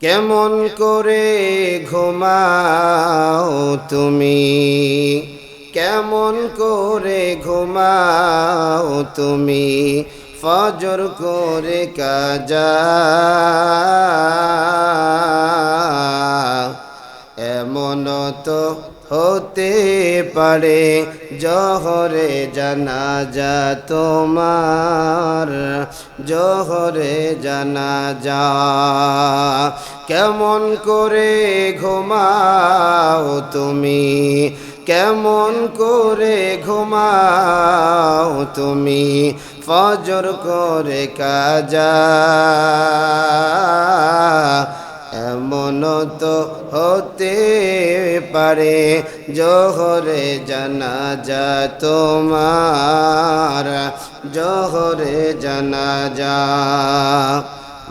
কেমন করে ঘুমাও তুমি, কেমন করে ঘুমাও তুমি, ফজর করে কাজা। এমন তো হতে পারে জোহরে জানাজা তোমার, জোহরে জানাজা। কেমন করে ঘুমাও তুমি, কেমন করে ঘুমাও তুমি, ফজর করে কাজা। এমন তো হতে পারে জোহরে জানাজা তোমার, জোহরে জানাজা।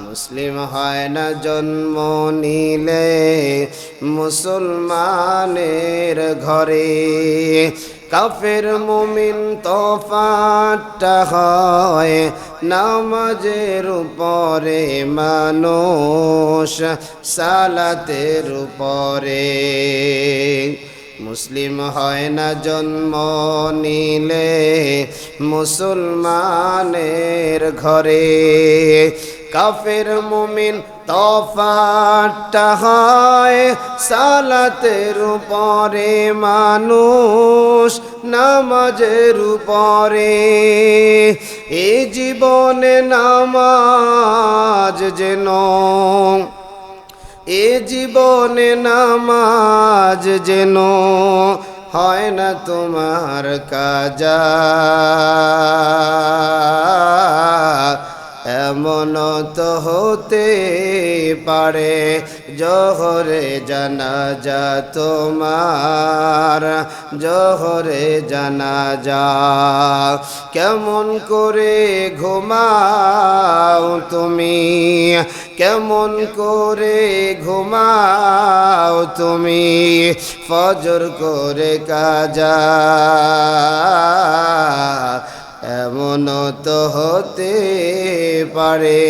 মুসলিম হয় না জন্ম নিলে মুসলমানের ঘরে, কাফের মুমিন তফাৎটা হয় নামাজের উপরে, মানুষ সালাতের উপরে। মুসলিম হয় না জন্ম নিলে মুসলমানের ঘরে, কাফের মুমিন তফাৎটা হয় সালাতের উপরে, মানুষ নামাজের উপরে। এই জীবনে নামাজ যেন, এ জীবনে নামাজ যেন হয় না তোমার কাজা। এমন তো হতে পারে জোহরে জানাজা তোমার, জোহরে জানাজা। কেমন করে ঘুমাও তুমি, কেমন করে ঘুমাও তুমি, ফজর করে কাজা। এমন তো হতে পারে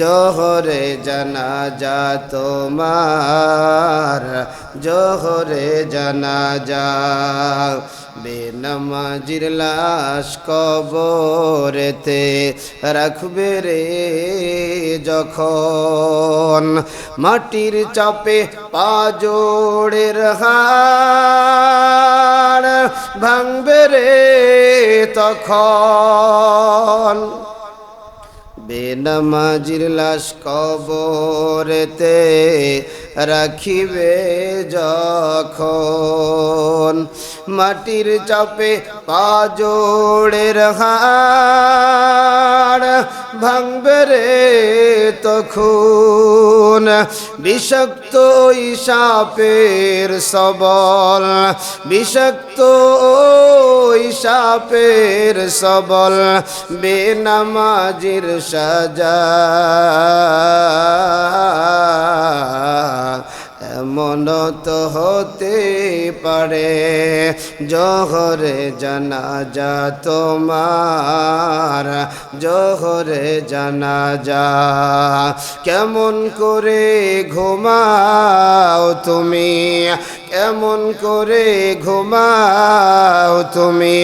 জোহরে জানাজা তোমার, জোহরে জানাজা। বেনামাজির লাশ কবরেতে রাখবে রে যখন, মাটির চাপে পাজোড়ের হাড় ভাঙবে রে তখন। বেনামাজির লাশ কবরেতে রাখিবে যখন, মাটির চাপে পাজোড়ের হাড় ভাঙবে রে তখন। বিষাক্ত সাপের সবল, বিষাক্ত সাপের সবল, বেনামাজির সাজা। এমন তো হতে পারে জোহরে জানাজা তোমার, জোহরে জানাজা। কেমন করে ঘুমাও তুমি, কেমন করে ঘুমাও তুমি,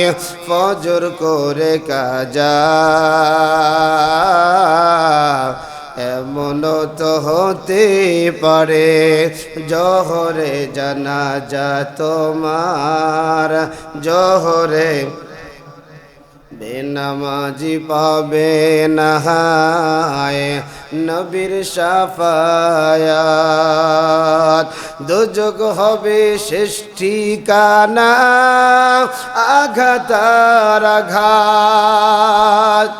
ফজর করে কাজা। এমন তো হতে পারে জোহরে জানাজা তোমার, জোহরে। বেনামাজি পাবে না হায় নবীর শাফায়াত, দোজখ হবে শেষ ঠিকানা, আঘাত আর আঘাত।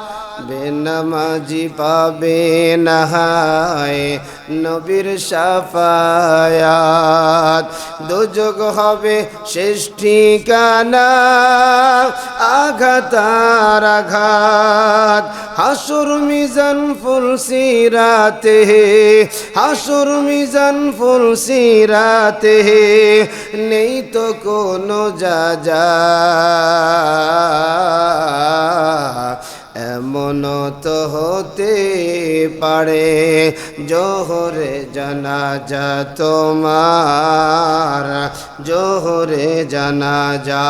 বেনামাজি পাবে না হায় নবীর শাফায়াত, দোজখ হবে শেষ ঠিকানা, আঘাত আর আঘাত। হাসুর মিজান ফুল সিরাতে, হাসুর মিজান ফুল সিরাতে, নেই তো কোনো যা যা। এমন তো হতে পারে জোহরে জানাজা তোমার, জোহরে জানাজা।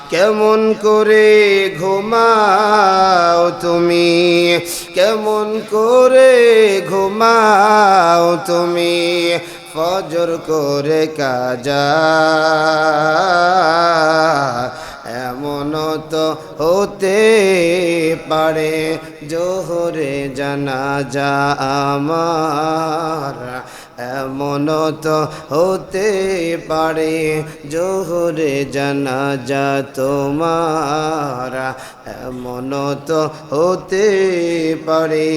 কেমন করে ঘুমাও তুমি, কেমন করে ঘুমাও তুমি, ফজর করে কাজা। এমন তো হতে পারে জোহরে জানাজা আমার, এমন তো হতে পারে জোহরে জানাজা তোমার, এমন তো হতে পারে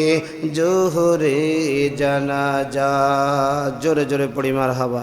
জোহরে জানাজা। জোরে জোরে পড়ি মারহাবা।